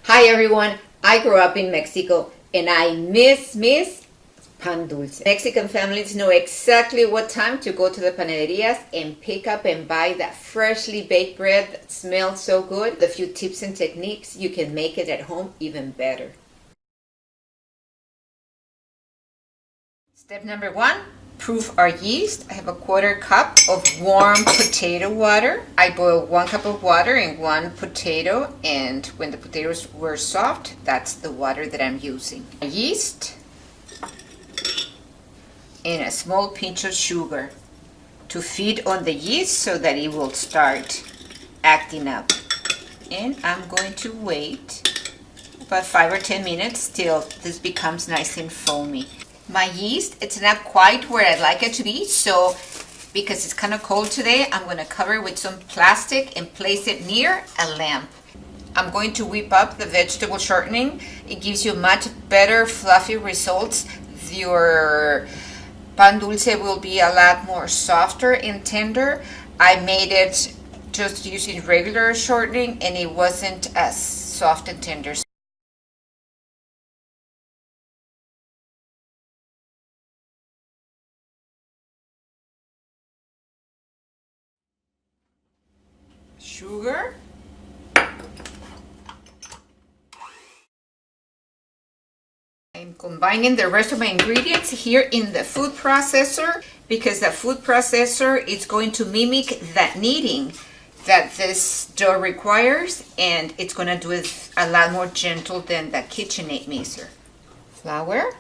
Hi everyone, I grew up in Mexico and I miss pan dulce. Mexican families know exactly what time to go to the panaderias and pick up and buy that freshly baked bread that smells so good. With a few tips and techniques, you can make it at home even better. Step number 1, proof our yeast. I have a 1/4 cup of warm potato water. I boiled 1 cup of water in 1 potato, and when the potatoes were soft, that's the water that I'm using. Yeast and a small pinch of sugar to feed on the yeast so that it will start acting up. And I'm going to wait about 5 or 10 minutes till this becomes nice and foamy. My yeast, it's not quite where I'd like it to be, so because it's kind of cold today, I'm going to cover it with some plastic and place it near a lamp. I'm going to whip up the vegetable shortening. It gives you much better fluffy results. Your pan dulce will be a lot more softer and tender. I made it just using regular shortening and it wasn't as soft and tender. Sugar. I'm combining the rest of my ingredients here in the food processor because the food processor is going to mimic that kneading that this dough requires, and it's going to do it a lot more gentle than the KitchenAid mixer. Flour,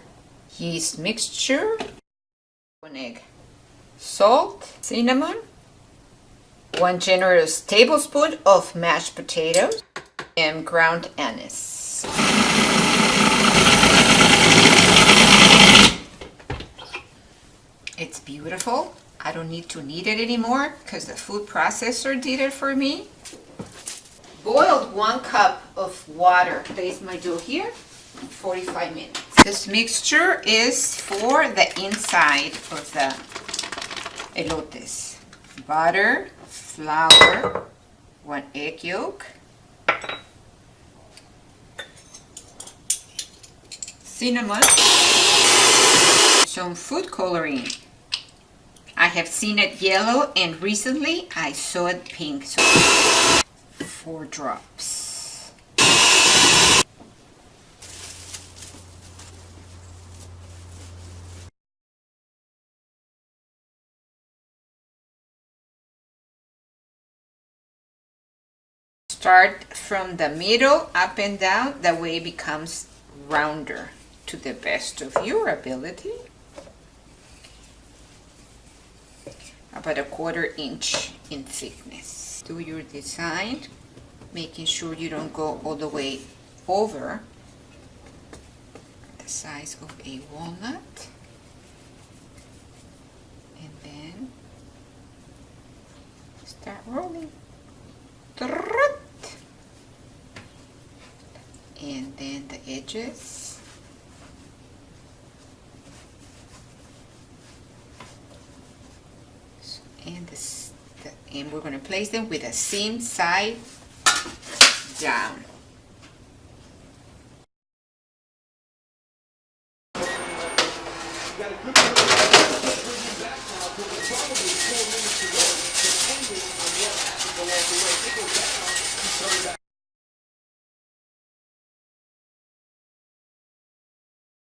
yeast mixture, 1 egg, salt, cinnamon, 1 generous tablespoon of mashed potatoes, and ground anise. It's beautiful. I don't need to knead it anymore because the food processor did it for me. Boiled 1 cup of water. Place my dough here, 45 minutes. This mixture is for the inside of the elotes. Butter, flour, 1 egg yolk, cinnamon, some food coloring. I have seen it yellow and recently I saw it pink, so 4 drops. Start from the middle up and down, that way it becomes rounder to the best of your ability. About a 1/4 inch in thickness. Do your design, making sure you don't go all the way over the size of a walnut. And then start rolling. And then the edges. And we're going to place them with the seam side down.